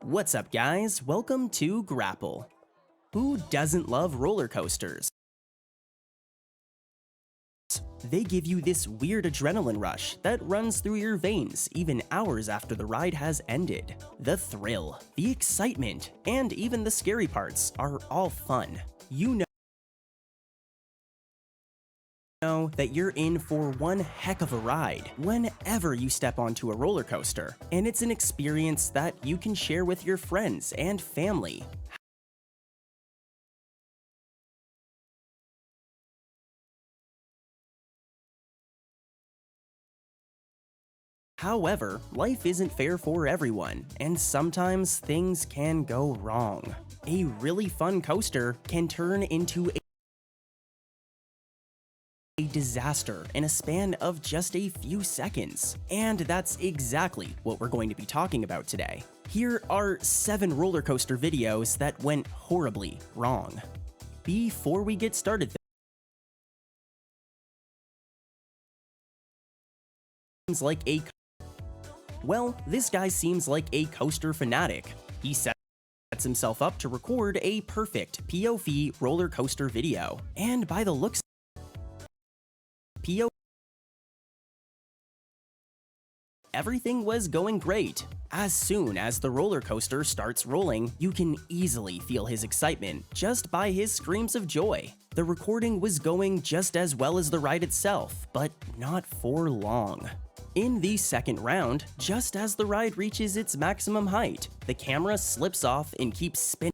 What's up, guys? Welcome to Grapple. Who doesn't love roller coasters? They give you this weird adrenaline rush that runs through your veins even hours after the ride has ended. The thrill, the excitement, and even the scary parts are all fun. You know that you're in for one heck of a ride whenever you step onto a roller coaster, and it's an experience that you can share with your friends and family. However, life isn't fair for everyone, and sometimes things can go wrong. A really fun coaster can turn into a disaster in a span of just a few seconds. And that's exactly what we're going to be talking about today. Here are 7 roller coaster videos that went horribly wrong. Before we get started, this guy seems like a coaster fanatic. He sets himself up to record a perfect POV roller coaster video, and by the looks POV, everything was going great. As soon as the roller coaster starts rolling, you can easily feel his excitement just by his screams of joy. The recording was going just as well as the ride itself, but not for long. In the second round, just as the ride reaches its maximum height, the camera slips off and keeps spinning.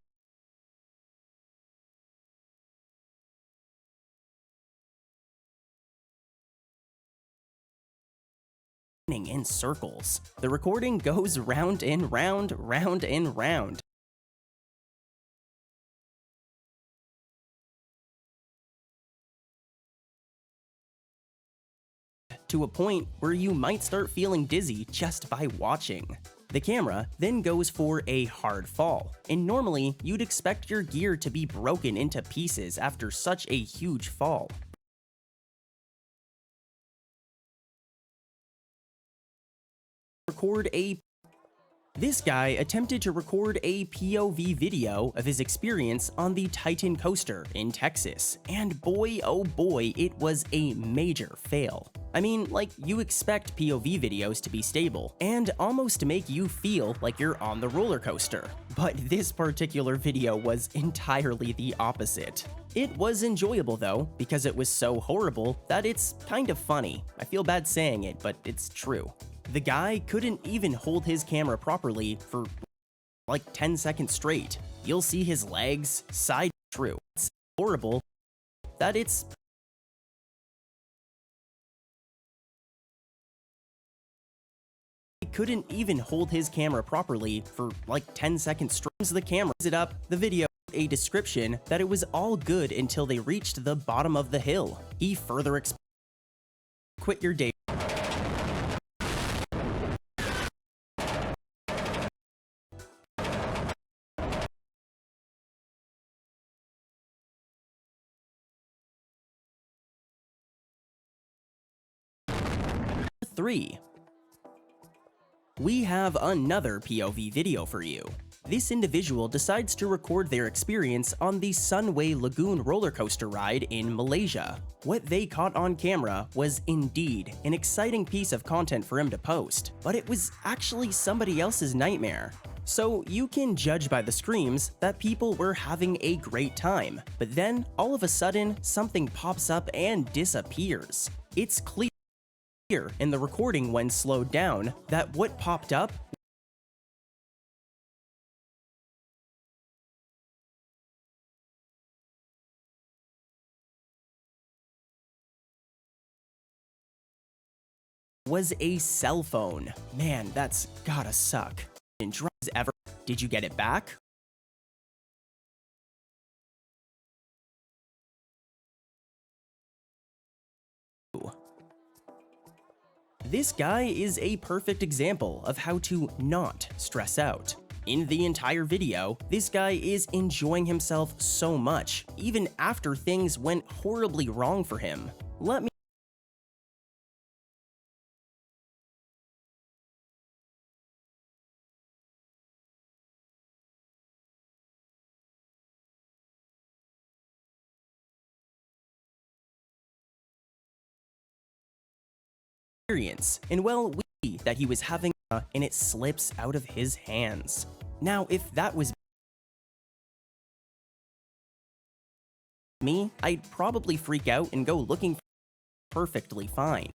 In circles. The recording goes round and round, round and round, to a point where you might start feeling dizzy just by watching. The camera then goes for a hard fall, and normally you'd expect your gear to be broken into pieces after such a huge fall. This guy attempted to record a POV video of his experience on the Titan coaster in Texas, and boy oh boy, it was a major fail. I mean, like, you expect POV videos to be stable and almost make you feel like you're on the roller coaster, but this particular video was entirely the opposite. It was enjoyable though, because it was so horrible that it's kind of funny. I feel bad saying it, but it's true. The guy couldn't even hold his camera properly for like 10 seconds straight. You'll see his legs side through. It's horrible that it's couldn't even hold his camera properly for like 10 seconds straight. The camera it up the video a description that it was all good until they reached the bottom of the hill. He further quit your day. Three. We have another POV video for you. This individual decides to record their experience on the Sunway Lagoon roller coaster ride in Malaysia. What they caught on camera was indeed an exciting piece of content for him to post, but it was actually somebody else's nightmare. So you can judge by the screams that people were having a great time, but then all of a sudden something pops up and disappears. It's clear in the recording when slowed down that what popped up was a cell phone. Man, that's gotta suck. Did you get it back? This guy is a perfect example of how to not stress out. In the entire video, this guy is enjoying himself so much, even after things went horribly wrong for him. Let me experience, and well, we see that he was having and it slips out of his hands. Now, if that was me, I'd probably freak out and go looking for perfectly fine.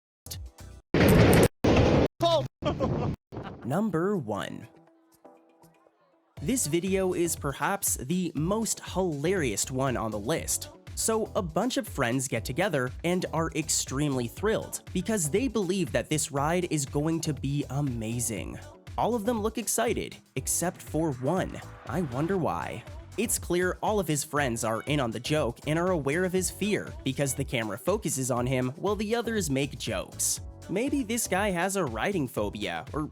Number 1. This video is perhaps the most hilarious one on the list. So a bunch of friends get together and are extremely thrilled because they believe that this ride is going to be amazing. All of them look excited, except for one. I wonder why. It's clear all of his friends are in on the joke and are aware of his fear because the camera focuses on him while the others make jokes. Maybe this guy has a riding phobia or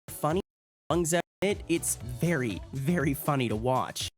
funny lungs at it. It's very, very funny to watch.